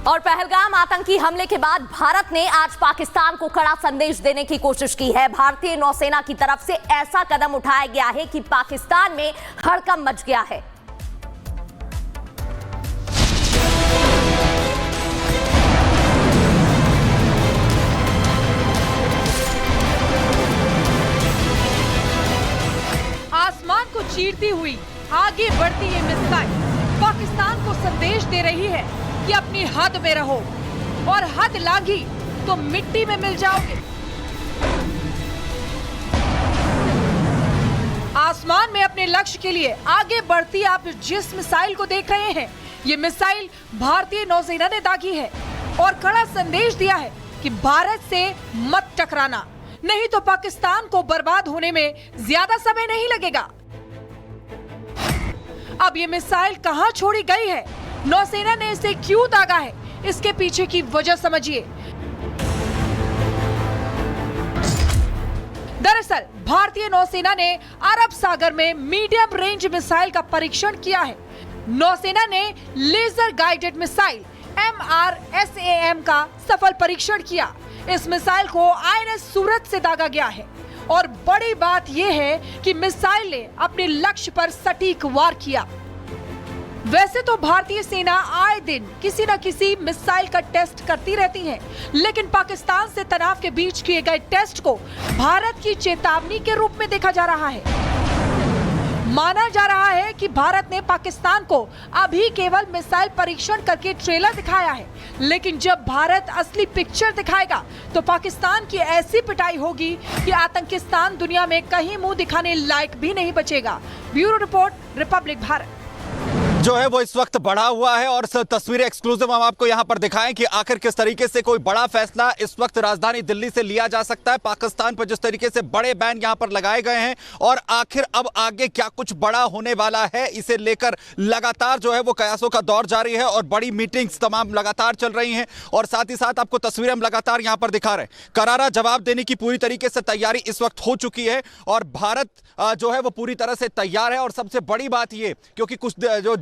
और पहलगाम आतंकी हमले के बाद भारत ने आज पाकिस्तान को कड़ा संदेश देने की कोशिश की है। भारतीय नौसेना की तरफ से ऐसा कदम उठाया गया है कि पाकिस्तान में हड़कंप मच गया है। आसमान को चीरती हुई आगे बढ़ती ये मिसाइल पाकिस्तान को संदेश दे रही है कि अपनी हद में रहो और हद लांघी तो मिट्टी में मिल जाओगे। आसमान में अपने लक्ष्य के लिए आगे बढ़ती आप जिस मिसाइल को देख रहे हैं, ये मिसाइल भारतीय नौसेना ने दागी है और कड़ा संदेश दिया है कि भारत से मत टकराना, नहीं तो पाकिस्तान को बर्बाद होने में ज्यादा समय नहीं लगेगा। अब ये मिसाइल कहां छोड़ी गई है, नौसेना ने इसे क्यों दागा है, इसके पीछे की वजह समझिए। दरअसल भारतीय नौसेना ने अरब सागर में मीडियम रेंज मिसाइल का परीक्षण किया है। नौसेना ने लेजर गाइडेड मिसाइल MRSAM का सफल परीक्षण किया। इस मिसाइल को INS सूरत से दागा गया है और बड़ी बात यह है कि मिसाइल ने अपने लक्ष्य पर सटीक वार किया। वैसे तो भारतीय सेना आए दिन किसी न किसी मिसाइल का टेस्ट करती रहती है, लेकिन पाकिस्तान से तनाव के बीच किए गए टेस्ट को भारत की चेतावनी के रूप में देखा जा रहा है। माना जा रहा है कि भारत ने पाकिस्तान को अभी केवल मिसाइल परीक्षण करके ट्रेलर दिखाया है, लेकिन जब भारत असली पिक्चर दिखाएगा तो पाकिस्तान की ऐसी पिटाई होगी कि आतंकिस्तान दुनिया में कहीं मुंह दिखाने लायक भी नहीं बचेगा। Bureau report, Republic Bharat. जो है वो इस वक्त बढ़ा हुआ है और तस्वीरें एक्सक्लूसिव हम आपको यहां पर दिखाएं कि आखिर किस तरीके से कोई बड़ा फैसला इस वक्त राजधानी दिल्ली से लिया जा सकता है। पाकिस्तान पर जिस तरीके से बड़े बैन यहां पर लगाए गए हैं और आखिर अब आगे क्या कुछ बड़ा होने वाला है, इसे लेकर लगातार जो है वो कयासों का दौर जारी है और बड़ी मीटिंग्स तमाम लगातार चल रही हैं और साथ ही साथ आपको तस्वीरें हम लगातार यहां पर दिखा रहे हैं। करारा जवाब देने की पूरी तरीके से तैयारी इस वक्त हो चुकी है और भारत जो है वो पूरी तरह से तैयार है। और सबसे बड़ी बात ये, क्योंकि कुछ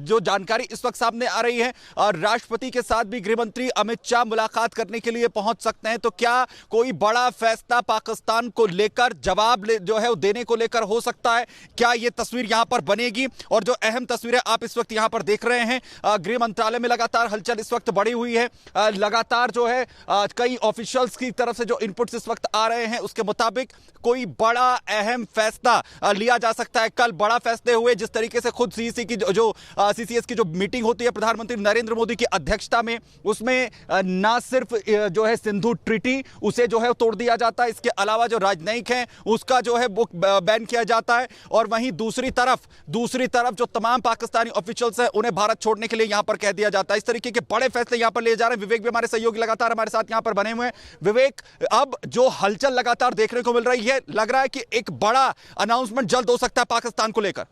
जो जानकारी इस वक्त सामने आ रही है, और राष्ट्रपति के साथ भी गृहमंत्री अमित शाह मुलाकात करने के लिए पहुंच सकते हैं, तो क्या कोई बड़ा फैसला पाकिस्तान को लेकर जवाब जो है वो देने को लेकर हो सकता है? क्या ये तस्वीर यहां पर बनेगी? और जो अहम तस्वीरें आप इस वक्त यहां पर देख रहे हैं, गृह मंत्रालय में लगातार हलचल इस वक्त बढ़ी हुई है। लगातार जो है कई ऑफिशियल्स की तरफ से जो इनपुट्स इस वक्त आ रहे हैं उसके मुताबिक कोई बड़ा अहम फैसला लिया जा सकता है। कल बड़ा फैसले हुए, जिस तरीके से खुद सीसी की जो सीसीएस की जो मीटिंग होती है प्रधानमंत्री नरेंद्र मोदी की अध्यक्षता में, उसमें ना सिर्फ जो है सिंधु ट्रीटी उसे जो है तोड़ दिया जाता है, इसके अलावा जो राजनयिक हैं उसका जो है वो बैन किया जाता है। और वहीं दूसरी तरफ जो तमाम पाकिस्तानी ऑफिशियल्स हैं उन्हें भारत छोड़ने के लिए यहां पर कह दिया जाता है। इस तरीके के बड़े फैसले यहां पर लिए जा रहे हैं। विवेक भी हमारे सहयोगी लगातार हमारे साथ यहां पर बने हुए हैं। विवेक, अब जो हलचल लगातार देखने को मिल रही है, लग रहा है कि एक बड़ा अनाउंसमेंट जल्द हो सकता है पाकिस्तान को लेकर।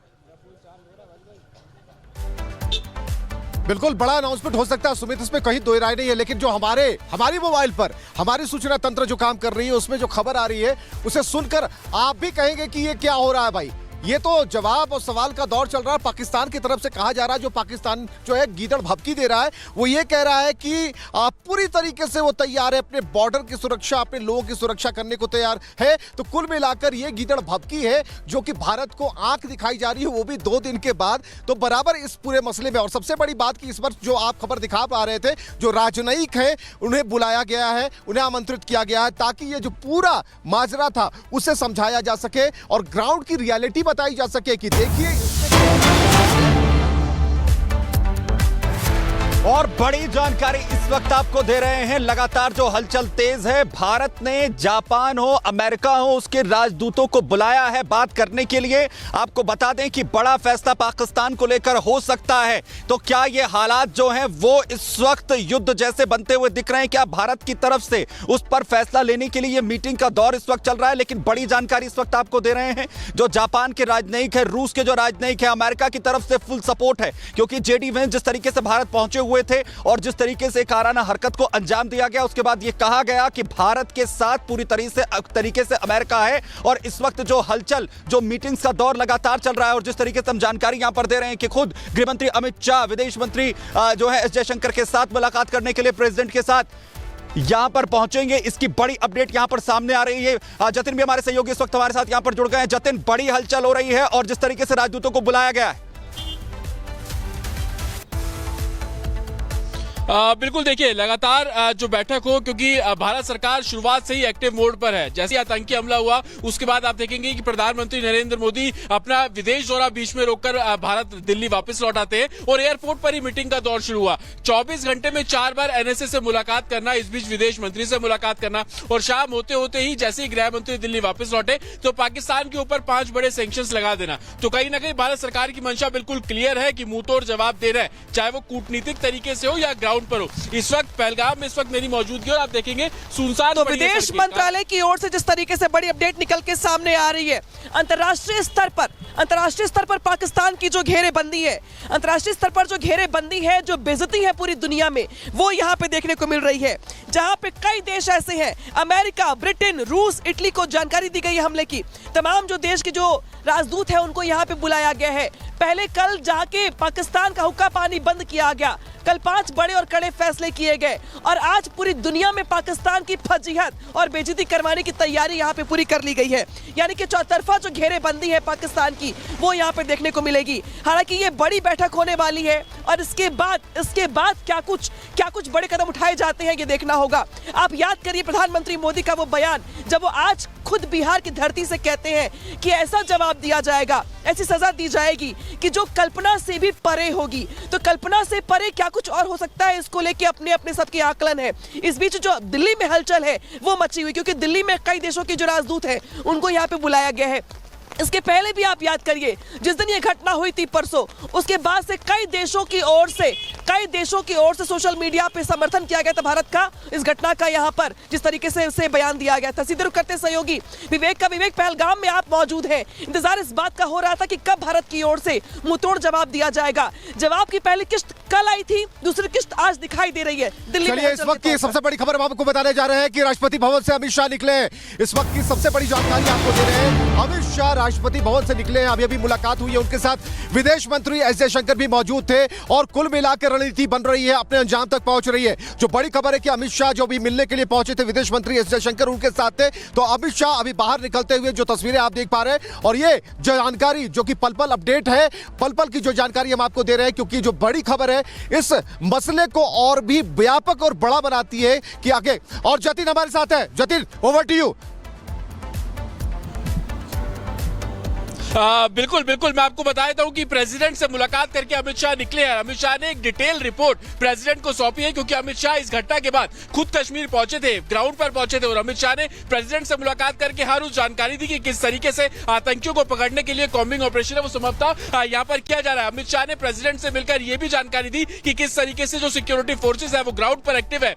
बिल्कुल बड़ा अनाउंसमेंट हो सकता है सुमित, इसमें कहीं दो राय नहीं है। लेकिन जो हमारी मोबाइल पर हमारी सूचना तंत्र जो काम कर रही है उसमें जो खबर आ रही है उसे सुनकर आप भी कहेंगे कि ये क्या हो रहा है भाई। ये तो जवाब और सवाल का दौर चल रहा है। पाकिस्तान की तरफ से कहा जा रहा है, जो पाकिस्तान जो है गीदड़ भभकी दे रहा है, वो ये कह रहा है कि पूरी तरीके से वो तैयार है, अपने बॉर्डर की सुरक्षा, अपने लोगों की सुरक्षा करने को तैयार है। तो कुल मिलाकर ये गीदड़ भभकी है जो कि भारत को आंख दिखाई जा रही है, वो भी 2 दिन के बाद, तो बराबर इस पूरे मसले में। और सबसे बड़ी बात कि इस बार जो आप खबर दिखा पा रहे थे, जो राजनयिक है उन्हें बुलाया गया है, उन्हें आमंत्रित किया गया है ताकि ये जो पूरा माजरा था उसे समझाया जा सके और ग्राउंड की रियलिटी बताई जा सके कि देखिए। और बड़ी जानकारी इस वक्त आपको दे रहे हैं। लगातार जो हलचल तेज है, भारत ने जापान हो, अमेरिका हो, उसके राजदूतों को बुलाया है बात करने के लिए। आपको बता दें कि बड़ा फैसला पाकिस्तान को लेकर हो सकता है। तो क्या ये हालात जो हैं वो इस वक्त युद्ध जैसे बनते हुए दिख रहे हैं? क्या भारत की तरफ से उस पर फैसला लेने के लिए ये मीटिंग का दौर इस वक्त चल रहा है? लेकिन बड़ी जानकारी इस वक्त आपको दे रहे हैं, जो जापान के राजनयिक है, रूस के जो राजनयिक है, अमेरिका की तरफ से फुल सपोर्ट है, क्योंकि जेडी वेंस जिस तरीके से भारत पहुंचे हुए हुए थे और जिस तरीके से काराना हरकत को अंजाम दिया गया, उसके बाद यह कहा गया कि भारत के साथ पूरी तरीके से अमेरिका है। और इस वक्त जो हलचल, जो मीटिंग्स का दौर लगातार चल रहा है और जिस तरीके से हम जानकारी यहां पर दे रहे हैं कि खुद गृहमंत्री अमित शाह विदेश मंत्री जो है एस जयशंकर के साथ मुलाकात करने के लिए प्रेसिडेंट के साथ यहां पर पहुंचेंगे, इसकी बड़ी अपडेट यहां पर सामने आ रही है। जतिन भी हमारे सहयोगी इस वक्त हमारे साथ यहां पर जुड़ गए हैं। जतिन, बड़ी हलचल हो रही है और जिस तरीके से राजदूतों को बुलाया गया है। बिल्कुल, देखिए लगातार जो बैठक हो, क्योंकि भारत सरकार शुरुआत से ही एक्टिव मोड पर है। जैसे आतंकी हमला हुआ उसके बाद आप देखेंगे कि प्रधानमंत्री नरेंद्र मोदी अपना विदेश दौरा बीच में रोककर भारत दिल्ली वापस लौट आते हैं और एयरपोर्ट पर ही मीटिंग का दौर शुरू हुआ। 24 घंटे में 4 बार एनएसए से मुलाकात करना, इस बीच विदेश मंत्री से मुलाकात करना और शाम होते होते ही जैसे ही गृह मंत्री दिल्ली वापस लौटे तो पाकिस्तान के ऊपर 5 बड़े सैंक्शंस लगा देना। तो कहीं ना कहीं भारत सरकार की मंशा बिल्कुल क्लियर है कि मुंहतोड़ जवाब देना है, चाहे वो कूटनीतिक तरीके से हो या पर हो। इस वक्त पहलगाम में इस वक्त मेरी मौजूदगी और आप देखेंगे सुनसान। तो विदेश मंत्रालय की ओर से जिस तरीके से बड़ी अपडेट निकल के सामने आ रही है, अंतर्राष्ट्रीय स्तर पर पाकिस्तान की जो घेरेबंदी है, अंतर्राष्ट्रीय स्तर पर जो घेरेबंदी है, जो बेइज्जती है पूरी दुनिया में, वो यहाँ पे देखने को मिल रही है। जहाँ पे कई देश ऐसे हैं, अमेरिका, ब्रिटेन, रूस, इटली को जानकारी दी गई है हमले की। तमाम जो देश के जो राजदूत है उनको यहाँ पे बुलाया गया है। पहले कल जाके पाकिस्तान का हुक्का पानी बंद किया गया, कल 5 बड़े और कड़े फैसले किए गए और आज पूरी दुनिया में पाकिस्तान की फजीहत और बेइज्जती करवाने की तैयारी यहाँ पे पूरी कर ली गई है। यानी कि चौतरफा जो घेरेबंदी है पाकिस्तान की, वो यहाँ पे देखने को मिलेगी। हालांकि ये बड़ी बैठक होने वाली है और इसके बाद क्या कुछ बड़े कदम उठाए जाते हैं, ये देखना होगा। आप याद करिए प्रधानमंत्री मोदी का वो बयान, जब वो आज खुद बिहार की धरती से कहते हैं कि ऐसा जवाब दिया जाएगा, ऐसी सजा दी जाएगी कि जो कल्पना से भी परे होगी। तो कल्पना से परे क्या कुछ और हो सकता है, इसको लेके अपने सबके आकलन है। इस बीच जो दिल्ली में हलचल है वो मची हुई, क्योंकि दिल्ली में कई देशों के जो राजदूत हैं उनको यहाँ पे बुलाया गया है। इसके पहले भी आप याद करिए, जिस दिन ये घटना हुई थी परसों, उसके बाद से कई देशों की ओर से सोशल मीडिया पे समर्थन किया गया था भारत का, इस घटना का यहाँ पर जिस तरीके से उसे बयान दिया गया था। सीधे रुख करते सहयोगी विवेक पहलगाम में आप मौजूद हैं। इंतजार इस बात का हो रहा था कि कब भारत की ओर से मुंहतोड़ जवाब दिया जाएगा। जवाब की पहली किस्त कल आई थी, दूसरी किस्त आज दिखाई दे रही है दिल्ली में। इस वक्त की सबसे बड़ी खबर हम आपको बताने जा रहे हैं कि राष्ट्रपति भवन से अमित शाह निकले। इस वक्त की सबसे बड़ी जानकारी आपको दे रहे हैं, अमित शाह राष्ट्रपति भवन से निकले हैं। अभी मुलाकात हुई है, उनके साथ विदेश मंत्री एस जयशंकर भी मौजूद थे और कुल मिलाकर रणनीति बन रही है, अपने अंजाम तक पहुंच रही है। जो बड़ी खबर है कि अमित शाह जो भी मिलने के लिए पहुंचे थे, विदेश मंत्री एस जयशंकर उनके साथ थे। तो अमित शाह अभी बाहर निकलते हुए जो तस्वीरें आप देख पा रहे हैं, और ये जो जानकारी जो कि पल अपडेट है, पल की जो जानकारी हम आपको दे रहे हैं, क्योंकि जो बड़ी खबर है इस मसले को और भी व्यापक और बड़ा बनाती है कि आगे। और जतिन हमारे साथ है। Jatin, over to you. बिल्कुल मैं आपको बता देता हूं कि प्रेसिडेंट से मुलाकात करके अमित शाह निकले हैं। अमित शाह ने एक डिटेल रिपोर्ट प्रेसिडेंट को सौंपी है, क्योंकि अमित शाह इस घटना के बाद खुद कश्मीर पहुंचे थे, ग्राउंड पर पहुंचे थे और अमित शाह ने प्रेसिडेंट से मुलाकात करके हर उस जानकारी दी कि किस तरीके से आतंकियों को पकड़ने के लिए कॉम्बिंग ऑपरेशन है वो समाप्त यहाँ पर किया जा रहा है। अमित शाह ने प्रेसिडेंट से मिलकर यह भी जानकारी दी कि किस तरीके से जो सिक्योरिटी फोर्सेज है वो ग्राउंड पर एक्टिव है।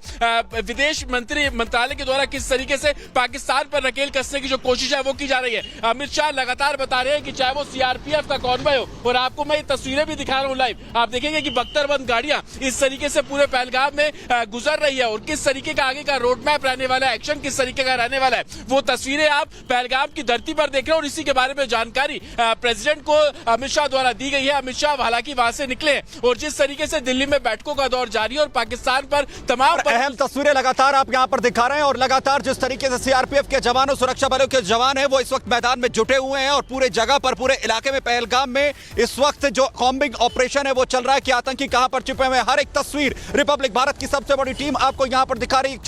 विदेश मंत्रालय के द्वारा किस तरीके से पाकिस्तान पर नकेल कसने की जो कोशिश है वो की जा रही है। अमित शाह लगातार बता रहे हैं कि चाहे वो सीआरपीएफ का कॉन्वॉय हो, और आपको मैं ये तस्वीरें भी दिखा रहा हूं लाइव, आप देखेंगे कि बख्तरबंद गाड़ियां इस तरीके से पूरे पहलगाम में गुजर रही है और किस तरीके का आगे का रोड मैप रहने वाला है, एक्शन किस तरीके का रहने वाला है, वो तस्वीरें आप पहलगाम की धरती पर देख रहे हैं। और इसी के बारे में जानकारी प्रेसिडेंट को अमित शाह द्वारा दी गई है। अमित शाह हालांकि वहां से निकले और जिस तरीके से दिल्ली में बैठकों का दौर जारी है और पाकिस्तान पर तमाम अहम तस्वीरें लगातार आप यहां पर दिखा रहे हैं, और लगातार जिस तरीके से सीआरपीएफ के जवानों, सुरक्षा बलों के जवान हैं, वो इस वक्त मैदान में जुटे हुए हैं और पूरे जगह पर, पूरे इलाके में, पहलगाम में इस वक्त जो कॉम्बिंग ऑपरेशन है वो चल रहा है कि आतंकी कहां पर छिपे हुए हैं। हर एक तस्वीर रिपब्लिक भारत की सबसे बड़ी टीम आपको यहां पर दिखा रही है।